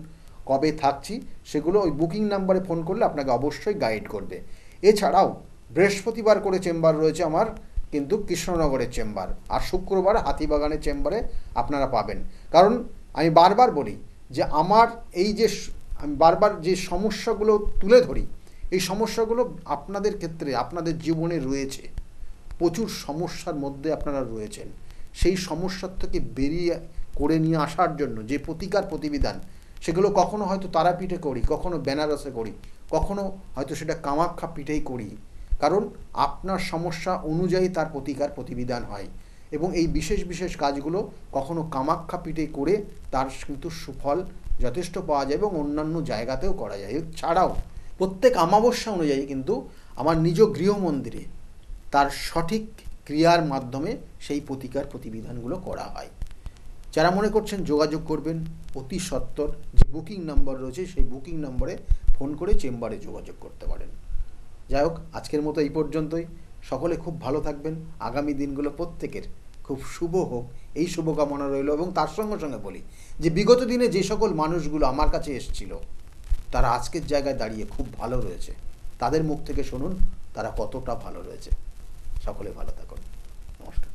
কবে থাকছি সেগুলো ওই বুকিং নাম্বারে ফোন করলে আপনাকে অবশ্যই গাইড করবে। এছাড়াও বৃহস্পতিবার করে চেম্বার রয়েছে আমার কিন্তু কৃষ্ণনগরের চেম্বার, আর শুক্রবার হাতিবাগানের চেম্বারে আপনারা পাবেন। কারণ আমি বারবার বলি যে আমার এই যে আমি বারবার যে সমস্যাগুলো তুলে ধরি, এই সমস্যাগুলো আপনাদের ক্ষেত্রে আপনাদের জীবনে রয়েছে, প্রচুর সমস্যার মধ্যে আপনারা রয়েছেন। সেই সমস্যার থেকে বেরিয়ে করে নিয়ে আসার জন্য যে প্রতিকার প্রতিবিধান, সেগুলো কখনো হয়তো তারাপীঠে করি, কখনো বেনারসে করি, কখনো হয়তো সেটা কামাখ্যা পীঠেই করি। কারণ আপনার সমস্যা অনুযায়ী তার প্রতিকার প্রতিবিধান হয় এবং এই বিশেষ বিশেষ কাজগুলো কখনো কামাখ্যা পীঠে করে তার কিন্তু সুফল যথেষ্ট পাওয়া যায় এবং অন্যান্য জায়গাতেও করা যায়। ছাড়াও প্রত্যেক অমাবস্যা অনুযায়ী কিন্তু আমার নিজ গৃহ মন্দিরে তার সঠিক ক্রিয়ার মাধ্যমে সেই প্রতিকার প্রতিবিধানগুলো করা হয়। যারা মনে করছেন যোগাযোগ করবেন, অতি সত্বর যে বুকিং নাম্বার রয়েছে সেই বুকিং নম্বরে ফোন করে চেম্বারে যোগাযোগ করতে পারেন। যাই হোক, আজকের মতো এই পর্যন্তই। সকলে খুব ভালো থাকবেন, আগামী দিনগুলো প্রত্যেকের খুব শুভ হোক এই শুভকামনা রইল। এবং তার সঙ্গে সঙ্গে বলি যে বিগত দিনে যে সকল মানুষগুলো আমার কাছে এসেছিল তারা আজকের জায়গায় দাঁড়িয়ে খুব ভালো রয়েছে, তাদের মুখ থেকে শুনুন তারা কতটা ভালো রয়েছে। সকলে ভালো থাকুন, নমস্কার।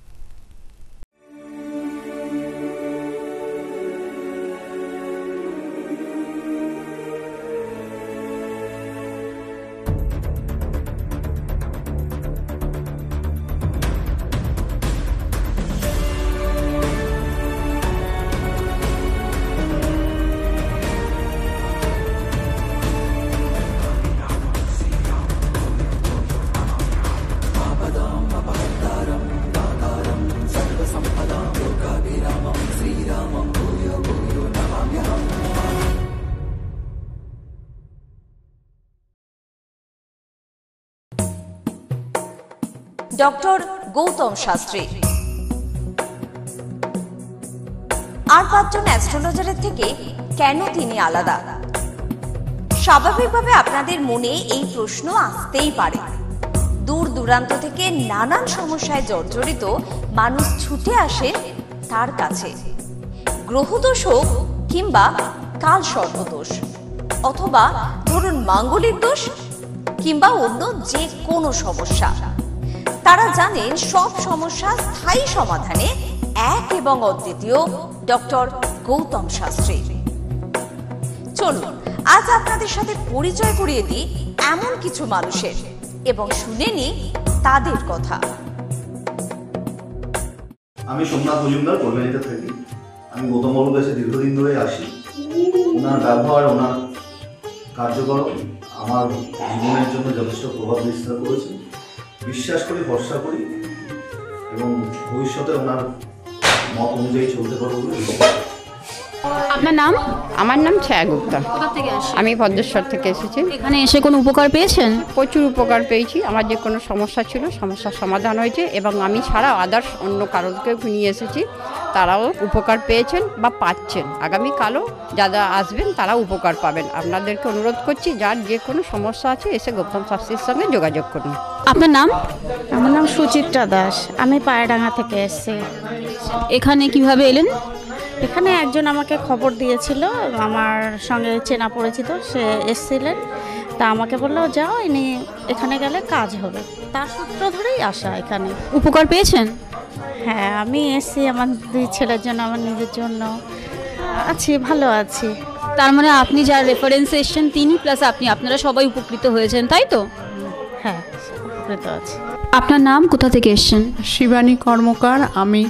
Papadam, papadam. Doctor Gautam Shastri. আর 5 জন অ্যাস্ট্রোলজারের থেকে কেন তিনি আলাদা? স্বাভাবিকভাবে আপনাদের মনে এই প্রশ্ন আসতেই পারে। দূর দূরান্ত থেকে নানান সমস্যায় জর্জরিত মানুষ ছুটে আসে তার কাছে। গ্রহদোষ হোক কিংবা কাল সর্পদোষ, অথবা ধরুন মাঙ্গলিক দোষ কিংবা অন্য যে কোনো সমস্যা, তারা জানেন সব সমস্যা স্থায়ী সমাধানে এক এবং অদ্বিতীয় ডক্টর গৌতম শাস্ত্রী। চলুন আজ আপনাদের সাথে পরিচয় করিয়ে দিই এমন কিছু মানুষের এবং শুনে নিই তাদের কথা। আমি সোমনাথ মজুমদার, কল্যাণীতে থাকি। আমি গৌতম বাবুর কাছে দীর্ঘদিন ধরে আসি। ওনার ব্যবহার, ওনার কার্যকরণ আমার জীবনের জন্য যথেষ্ট প্রভাব বিস্তার করেছে। বিশ্বাস করি, ভরসা করি এবং ভবিষ্যতে ওনার মত অনুযায়ী চলতে পারবো বলে। আপনার নাম? আমার নাম ছায়া গুপ্তা। কোথা থেকে আসেন? আমি ভদ্রেশ্বর থেকে এসেছি। এখানে এসে কোনো উপকার পেয়েছেন? প্রচুর উপকার পেয়েছি। আমার যে কোনো সমস্যা ছিল, সমস্যার সমাধান হয়েছে এবং আমি ছাড়া আদার্স অন্য কারোকে নিয়ে এসেছি, তারাও উপকার পেয়েছেন বা পাচ্ছেন। আগামীকালও যারা আসবেন তারা উপকার পাবেন। আপনাদেরকে অনুরোধ করছি, যার যে কোনো সমস্যা আছে এসে গৌতম শাস্ত্রীর সঙ্গে যোগাযোগ করুন। আপনার নাম? আমার নাম সুচিত্রা দাস। আমি পায়রাডাঙ্গা থেকে এসেছি। এখানে কিভাবে এলেন? এখানে একজন আমাকে খবর দিয়েছিল, আমার সঙ্গে চেনা পরিচিত, সে এসেছিলেন। তা আমাকে বললো যাও, ইনি এখানে গেলে কাজ হবে। তার সূত্র ধরেই আসা এখানে। উপকার পেয়েছেন? হ্যাঁ, আমি এসেছি আমার 2 ছেলের জন্য, আমার নিজের জন্য। আছি, ভালো আছি। তার মানে আপনি যার রেফারেন্সে এসেছেন তিনি প্লাস আপনারা সবাই উপকৃত হয়েছেন, তাই তো? হ্যাঁ, উপকৃত আছি। আপনার নাম, কোথা থেকে এসেছেন? শিবানী কর্মকার। আমি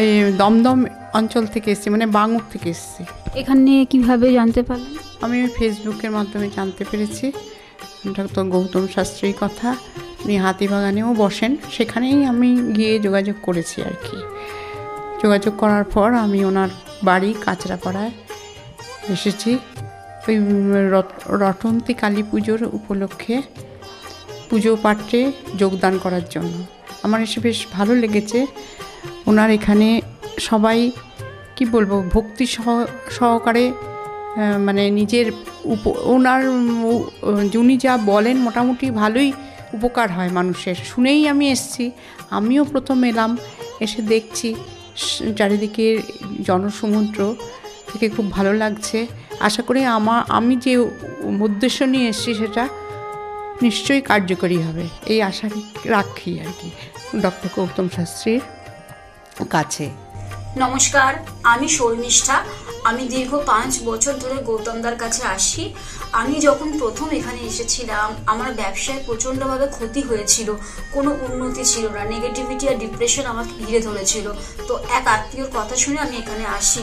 এই দমদম অঞ্চল থেকে এসেছি, মানে বাঙুর থেকে এসেছি। এখানে কিভাবে জানতে পারলেন? আমি ফেসবুকের মাধ্যমে জানতে পেরেছি ডক্টর গৌতম শাস্ত্রীর কথা। উনি হাতিবাগানেও বসেন, সেখানেই আমি গিয়ে যোগাযোগ করেছি আর কি। যোগাযোগ করার পর আমি ওনার বাড়ি কাঁচরাপাড়ায় এসেছি ওই রটন্তী কালী পুজোর উপলক্ষে পুজো পাঠে যোগদান করার জন্য। আমার এসে বেশ ভালো লেগেছে। ওনার এখানে সবাই কি বলবো, ভক্তি সহকারে মানে নিজের ওনার উনি যা বলেন মোটামুটি ভালোই উপকার হয় মানুষের। শুনেই আমি এসেছি। আমিও প্রথম এলাম, এসে দেখছি চারিদিকে জনসমুদ্র, থেকে খুব ভালো লাগছে। আশা করি আমি যে উদ্দেশ্য নিয়ে এসেছি সেটা নিশ্চয়ই কার্যকরী হবে, এই আশা রাখি আর কি ডক্টর গৌতম শাস্ত্রীর কাছে। নমস্কার, আমি শর্মিষ্ঠা। আমি দীর্ঘ 5 বছর ধরে গৌতমদার কাছে আসি। আমি যখন প্রথম এখানে এসেছিলাম, আমার ব্যবসায় প্রচণ্ডভাবে ক্ষতি হয়েছিল, কোনো উন্নতি ছিল না, নেগেটিভিটি আর ডিপ্রেশন আমাকে ঘিরে ধরেছিল। তো এক আত্মীয়র কথা শুনে আমি এখানে আসি।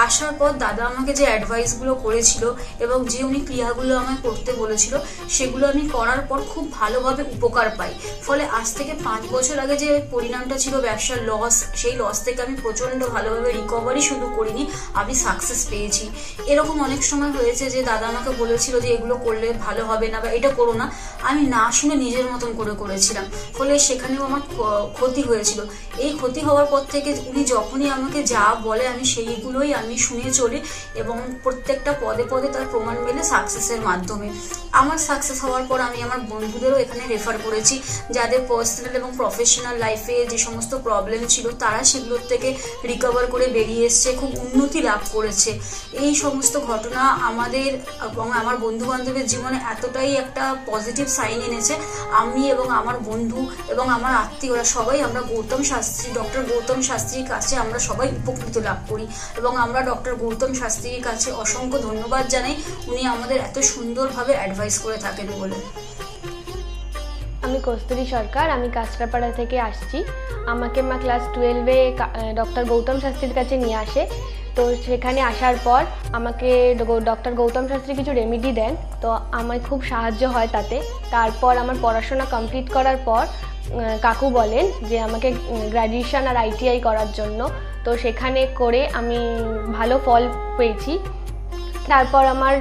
আসার পর দাদা আমাকে যে অ্যাডভাইসগুলো করেছিল এবং যে উনি ক্রিয়াগুলো আমায় করতে বলেছিল, সেগুলো আমি করার পর খুব ভালোভাবে উপকার পাই। ফলে আজ থেকে 5 বছর আগে যে পরিণামটা ছিল ব্যবসার লস, সেই লস থেকে আমি প্রচণ্ড ভালোভাবে রিকভারি শুধু করিনি, আমি সাকসেস পেয়েছি। এরকম অনেক সময় হয়েছে যে দাদা আমাকে বলেছিল যে এগুলো করলে ভালো হবে না বা এটা করো না, আমি না শুনে নিজের মতন করে করেছিলাম। ফলে সেখানেও আমার ক্ষতি হয়েছিল। এই ক্ষতি হওয়ার পর থেকে উনি যখনই আমাকে যা বলে আমি সেইগুলোই আমি শুনে চলি এবং প্রত্যেকটা পদে পদে তার প্রমাণ মেলে সাকসেসের মাধ্যমে। আমার সাকসেস হওয়ার পর আমি আমার বন্ধুদেরও এখানে রেফার করেছি, যাদের পার্সোনাল এবং প্রফেশনাল লাইফে যে সমস্ত প্রবলেম ছিল তারা সেগুলোর থেকে রিকভার করে বেরিয়ে এসছে, খুব উন্নতি লাভ করেছে। এই সমস্ত ঘটনা আমাদের এবং আমার বন্ধু বান্ধবের জীবনে এতটাই একটা পজিটিভ সাইন এনেছে, আমি এবং আমার বন্ধু এবং আমার আত্মীয়রা সবাই আমরা ডক্টর গৌতম শাস্ত্রীর কাছে আমরা সবাই উপকৃত লাভ করি এবং আমরা ডক্টর গৌতম শাস্ত্রীর কাছে অসংখ্য ধন্যবাদ জানাই, উনি আমাদের এত সুন্দরভাবে অ্যাডভাইস করে থাকেন বলে। আমি কস্তুরী সরকার, আমি কাঁচরাপাড়া থেকে আসছি। আমাকে মা ক্লাস 12-এ ডক্টর গৌতম শাস্ত্রীর কাছে নিয়ে আসে। তো সেখানে আসার পর আমাকে ডক্টর গৌতম শাস্ত্রী কিছু রেমেডি দেন, তো আমার খুব সাহায্য হয় তাতে। তারপর আমার পড়াশোনা কমপ্লিট করার পর কাকু বলেন যে আমাকে গ্র্যাজুয়েশন আর ITI করার জন্য। তো সেখানে করে আমি ভালো ফল পেয়েছি। তারপর আমার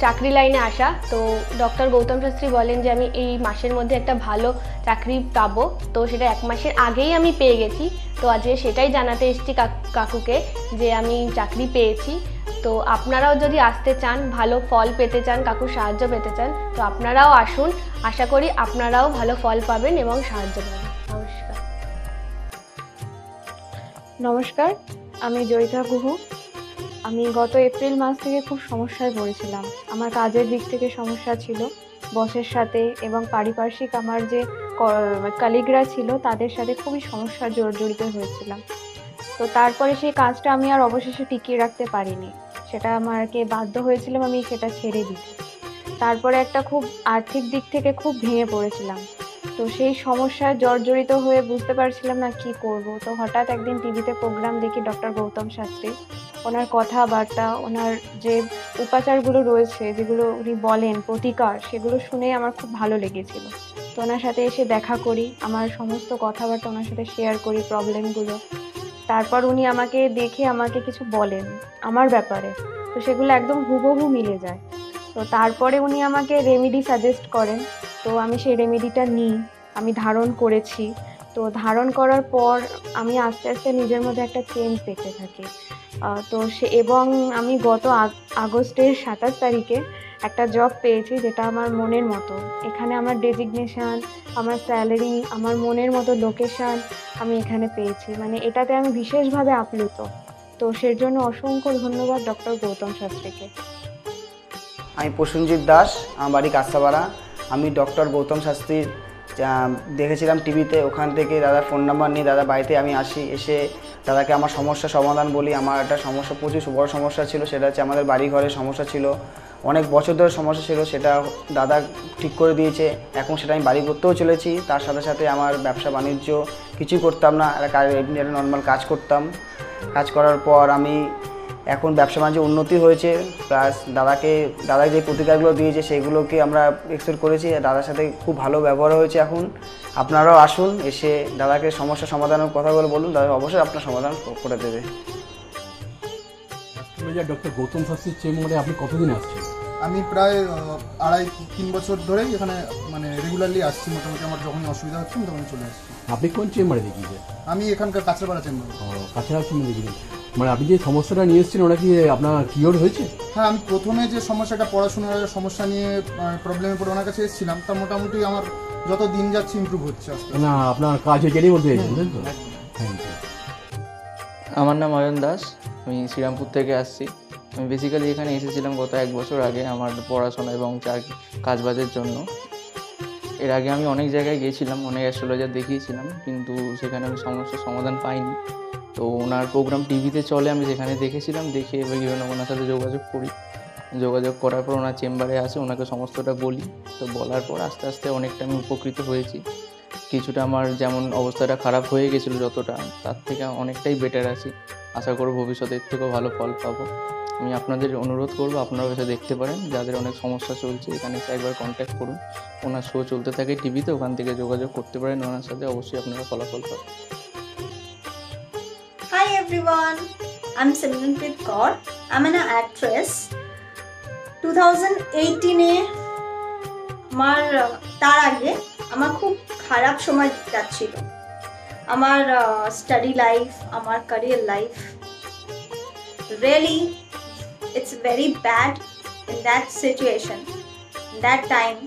চাকরি লাইনে আসা। তো ডক্টর গৌতম শাস্ত্রী বলেন যে আমি এই মাসের মধ্যে একটা ভালো চাকরি পাবো, তো সেটা 1 মাসের আগেই আমি পেয়ে গেছি। তো আজকে সেটাই জানাতে এসেছি কাকুকে যে আমি চাকরি পেয়েছি। তো আপনারাও যদি আসতে চান, ভালো ফল পেতে চান, কাকুর সাহায্য পেতে চান, তো আপনারাও আসুন। আশা করি আপনারাও ভালো ফল পাবেন এবং সাহায্য পাবেন। নমস্কার। নমস্কার, আমি জয়িতা গুহ। আমি গত এপ্রিল মাস থেকে খুব সমস্যায় পড়েছিলাম। আমার কাজের দিক থেকে সমস্যা ছিল, বসের সাথে এবং পারিপার্শ্বিক আমার যে কলিগরা ছিল তাদের সাথে খুবই সমস্যা জড়িত হয়েছিলাম। তো তারপরে সেই কাজটা আমি আর অবশেষে টিকিয়ে রাখতে পারিনি, সেটা আমাকে বাধ্য হয়েছিলাম আমি সেটা ছেড়ে দিতে। তারপরে একটা খুব আর্থিক দিক থেকে খুব ভেঙে পড়েছিলাম। তো সেই সমস্যায় জর্জরিত হয়ে বুঝতে পারছিলাম না কি করব। তো হঠাৎ একদিন টিভিতে প্রোগ্রাম দেখি ডক্টর গৌতম শাস্ত্রী, ওনার কথাবার্তা, ওনার যে উপাচারগুলো রয়েছে যেগুলো উনি বলেন প্রতিকার, সেগুলো শুনে আমার খুব ভালো লেগেছিল। তো ওনার সাথে এসে দেখা করি, আমার সমস্ত কথাবার্তা ওনার সাথে শেয়ার করি, প্রবলেমগুলো। তারপর উনি আমাকে দেখে আমাকে কিছু বলেন আমার ব্যাপারে, তো সেগুলো একদম হুবহু মিলে যায়। তো তারপরে উনি আমাকে রেমেডি সাজেস্ট করেন। তো আমি সেই রেমেডিটা নিই, আমি ধারণ করেছি। তো ধারণ করার পর আমি আস্তে আস্তে নিজের মধ্যে একটা চেঞ্জ দেখতে থাকি। তো এবং আমি গত আগস্টের 27 তারিখে একটা জব পেয়েছি যেটা আমার মনের মতো। এখানে আমার ডেজিগনেশান, আমার স্যালারি, আমার মনের মতো লোকেশান আমি এখানে পেয়েছি। মানে এটাতে আমি বিশেষভাবে আপ্লুত। তো সের জন্য অসংখ্য ধন্যবাদ ডক্টর গৌতম শাস্ত্রীকে। আমি প্রসেনজিৎ দাস, আমার বাড়ি কাঁসাপাড়া। আমি ডক্টর গৌতম শাস্ত্রীর দেখেছিলাম টিভিতে, ওখান থেকে দাদার ফোন নাম্বার নিয়ে দাদা বাড়িতে আমি আসি। এসে দাদাকে আমার সমস্যার সমাধান বলি। আমার একটা সমস্যা, প্রচুর বড় সমস্যা ছিল, সেটা হচ্ছে আমাদের বাড়ি ঘরের সমস্যা ছিল, অনেক বছর ধরে সমস্যা ছিল, সেটা দাদা ঠিক করে দিয়েছে। এখন সেটা আমি বাড়ি করতেও চলেছি। তার সাথে সাথে আমার ব্যবসা বাণিজ্য কিছুই করতাম না, একটা নর্মাল কাজ করতাম। কাজ করার পর আমি এখন ব্যবসা বাণিজ্য উন্নতি হয়েছে, প্লাস দাদা যে প্রতিকারগুলো দিয়েছে সেগুলোকে আমরা এক্সপেক্ট করেছি। দাদার সাথে খুব ভালো ব্যবহার হয়েছে। এখন আপনারাও আসুন, এসে দাদাকে সমস্যা সমাধানের কথাগুলো বলুন, দাদা অবশ্যই আপনার সমাধান করে দেবে। ডক্টর গৌতম শাস্ত্রীর চেম্বারে আপনি কতদিন আসছেন? আমি প্রায় 2.5-3 বছর ধরেই এখানে মানে রেগুলারলি আসছি। মোটামুটি আমার যখনই অসুবিধা হচ্ছে আমি তখনই চলে আসছি। আপনি কোন চেম্বারে দেখিয়েছেন? আমি এখানকার কাঁচরাপাড়া চেম্বার। কাছাড়া চেম্বার দেখিয়েছেন, মানে আপনি যে সমস্যাটা নিয়ে এসেছেন ওটা কি আপনার কিওর হয়েছে? হ্যাঁ, আমি প্রথমে যে সমস্যাটা, পড়াশোনার সমস্যা নিয়ে প্রবলেমে পড়ে ওনার কাছে এসেছিলাম, তা মোটামুটি আমার যত দিন যাচ্ছে ইমপ্রুভ হচ্ছে আস্তে আস্তে। না, আপনার কাজ এটারই মধ্যে এসেছেন, তাই তো? আমার নাম অয়ন দাস, আমি শ্রীরামপুর থেকে আসছি। আমি বেসিক্যালি এখানে এসেছিলাম গত 1 বছর আগে আমার পড়াশোনা এবং কাজবাজের জন্য। এর আগে আমি অনেক জায়গায় গিয়েছিলাম, অনেক অ্যাস্ট্রোলজার দেখিয়েছিলাম, কিন্তু সেখানে আমি সমস্যার সমাধান পাইনি। তো ওনার প্রোগ্রাম টিভিতে চলে, আমি সেখানে দেখেছিলাম, দেখে এবার বিভিন্ন ওনার সাথে যোগাযোগ করি। যোগাযোগ করার পর ওনার চেম্বারে আসে, ওনাকে সমস্তটা বলি। তো বলার পর আস্তে আস্তে অনেকটা আমি উপকৃত হয়েছি। কিছুটা আমার যেমন অবস্থাটা খারাপ হয়ে গেছিলো যতটা, তার থেকে অনেকটাই বেটার আছি। আশা করব ভবিষ্যতে এর থেকেও ভালো ফল পাবো। আমি আপনাদের অনুরোধ করবো আপনারা এসে দেখতে পারেন, যাদের অনেক সমস্যা চলছে এখানে এসে একবার কন্ট্যাক্ট করুন। ওনার শো চলতে থাকে টিভিতে, ওখান থেকে যোগাযোগ করতে পারেন ওনার সাথে, অবশ্যই আপনারা ফলাফল পাবেন। Hi everyone, I'm Simranpreet Kaur. I'm an actress. 2018-এ তার আগে আমার খুব খারাপ সময় যাচ্ছিল। আমার স্টাডি লাইফ, আমার career life, really it's very bad in that situation, that time.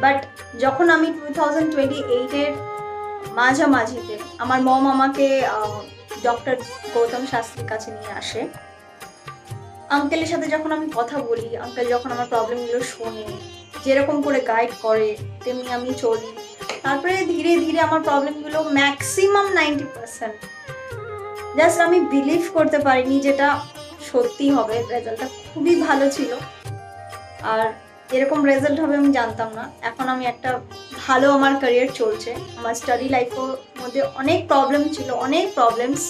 But যখন আমি 2028-এর মাঝামাঝিতে আমার মম আমাকে ডক্টর গৌতম শাস্ত্রীর কাছে নিয়ে আসে। আঙ্কেলের সাথে যখন আমি কথা বলি, আঙ্কেল যখন আমার প্রবলেমগুলো শোনে, যেরকম করে গাইড করে তেমনি আমি চলি। তারপরে ধীরে ধীরে আমার প্রবলেমগুলো ম্যাক্সিমাম 90%, জাস্ট আমি বিলিভ করতে পারিনি যেটা সত্যি হবে। রেজাল্টটা খুবই ভালো ছিল, আর এরকম রেজাল্ট হবে আমি জানতাম না। এখন আমি একটা ভালো আমার ক্যারিয়ার চলছে। আমার স্টাডি লাইফের মধ্যে অনেক প্রবলেম ছিল, অনেক প্রবলেমস।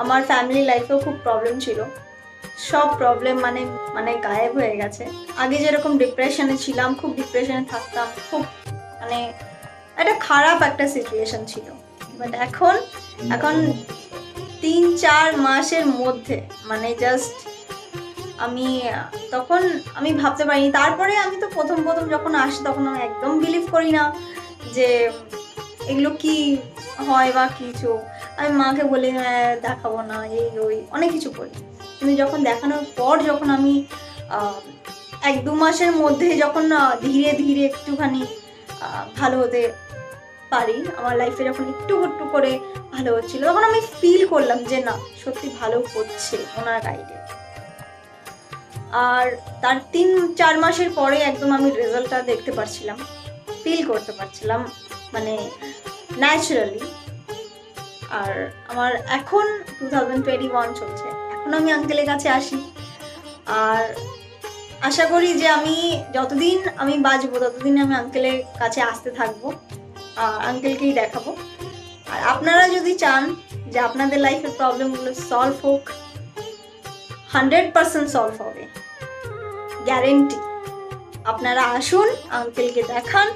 আমার ফ্যামিলি লাইফেও খুব প্রবলেম ছিল, সব প্রবলেম মানে গায়েব হয়ে গেছে। আগে যেরকম ডিপ্রেশনে ছিলাম, খুব ডিপ্রেশনে থাকতাম, খুব মানে একটা খারাপ একটা সিচুয়েশন ছিল। বাট এখন 3-4 মাসের মধ্যে মানে জাস্ট আমি তখন আমি ভাবতে পারিনি। তারপরে আমি তো প্রথম যখন আসি তখন আমি একদম বিলিভ করি না যে এগুলো কি হয় বা কিছু। আমি মাকে বলি দেখাবো না, এই ওই অনেক কিছু করি। কিন্তু যখন দেখানোর পর যখন আমি 1-2 মাসের মধ্যে যখন ধীরে ধীরে একটুখানি ভালো হতে পারি, আমার লাইফে যখন একটু করে ভালো হচ্ছিল, তখন আমি ফিল করলাম যে না সত্যি ভালো হচ্ছে ওনার গাইডে। আর তার 3-4 মাসের পরে একদম আমি রেজাল্টটা দেখতে পারছিলাম, ফিল করতে পারছিলাম, মানে ন্যাচারালি। আর আমার এখন 2021 চলছে, এখন আমি আঙ্কেলের কাছে আসি। আর আশা করি যে আমি যতদিন আমি বাঁচবো ততদিন আমি আঙ্কেলের কাছে আসতে থাকবো, আঙ্কেলকেই দেখাবো। আর আপনারা যদি চান যে আপনাদের লাইফের প্রবলেমগুলো সলভ হোক, 100% সলভ হবে, গ্যারেন্টি। আপনারা আসুন, আঙ্কেলকে দেখান,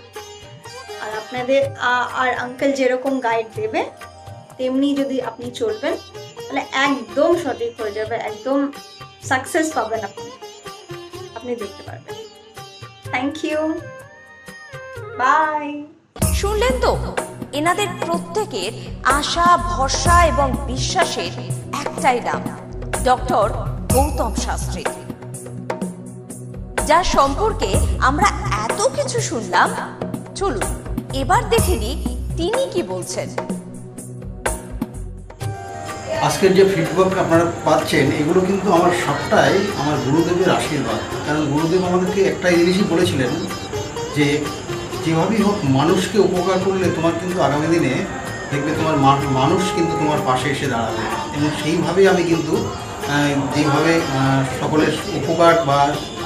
আর আপনাদের আর আঙ্কেল যেরকম গাইড দেবে তেমনি যদি আপনি চলবেন তাহলে একদম সঠিক হয়ে যাবে, একদম সাকসেস পাবেন আপনি দেখতে পারবেন। Thank you, bye. শুনলেন তো, এনাদের প্রত্যেকের আশা, ভরসা এবং বিশ্বাসের একটাই নাম, ডক্টর গৌতম শাস্ত্রী, যার সম্পর্কে আমরা এত কিছু শুনলাম। চলুন এবার দেখে নিই তিনি কি বলছেন। আজকের যে ফিডব্যাক আপনারা পাচ্ছেন এগুলো কিন্তু আমার সবটাই আমার গুরুদেবের আশীর্বাদ। কারণ গুরুদেব আমাদেরকে একটাই জিনিসই বলেছিলেন যে যেভাবেই হোক মানুষকে উপকার করলে তোমার কিন্তু আগামী দিনে দেখবে তোমার মানুষ কিন্তু তোমার পাশে এসে দাঁড়াবে। এবং সেইভাবেই আমি কিন্তু যেভাবে সকলের উপকার বা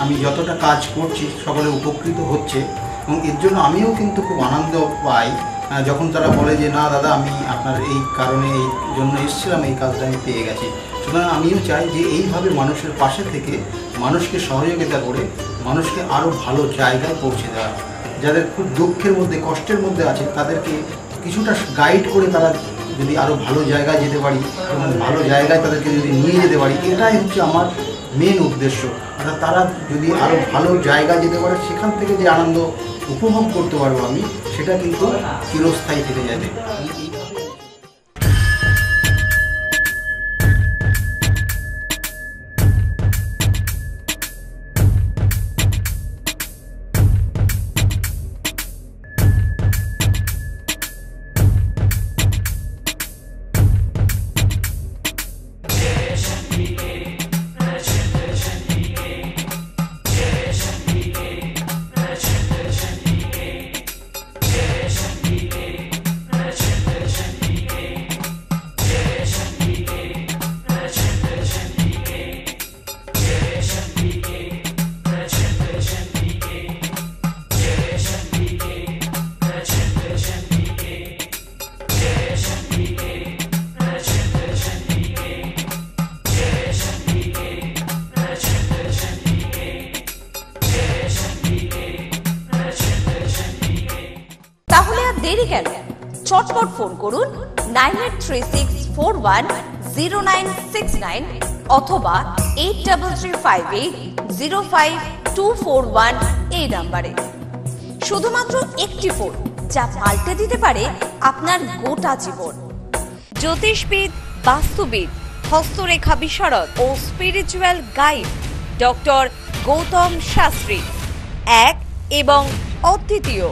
আমি যতটা কাজ করছি সকলে উপকৃত হচ্ছে, এবং এর জন্য আমিও কিন্তু খুব আনন্দ পাই যখন তারা বলে যে না দাদা আমি আপনার এই কারণে এই জন্য এসেছিলাম, এই কাজটা আমি পেয়ে গেছি। সুতরাং আমিও চাই যে এইভাবে মানুষের পাশে থেকে মানুষকে সহযোগিতা করে মানুষকে আরও ভালো জায়গায় পৌঁছে দেওয়া। যাদের খুব দুঃখের মধ্যে কষ্টের মধ্যে আছে তাদেরকে কিছুটা গাইড করে তারা যদি আরও ভালো জায়গায় যেতে পারি এবং ভালো জায়গায় তাদেরকে যদি নিয়ে যেতে পারি, এটাই হচ্ছে আমার মেন উদ্দেশ্য। অর্থাৎ তারা যদি আরও ভালো জায়গায় যেতে পারে সেখান থেকে যে আনন্দ উপভোগ করতে পারবো আমি, সেটা কিন্তু চিরস্থায়ী থেকে যাবে। দেরি কেন? চটপট ফোন করুন 9836410969 অথবা 8335805241 এই নাম্বারে। শুধুমাত্র একটি ফোন যা পাল্টে দিতে পারে আপনার গোটা জীবন। জ্যোতিষবিদ, বাস্তুবিদ, হস্তরেখা বিশারদ ও spiritual guide doctor Gautam Shastri, এক এবং অদ্বিতীয়।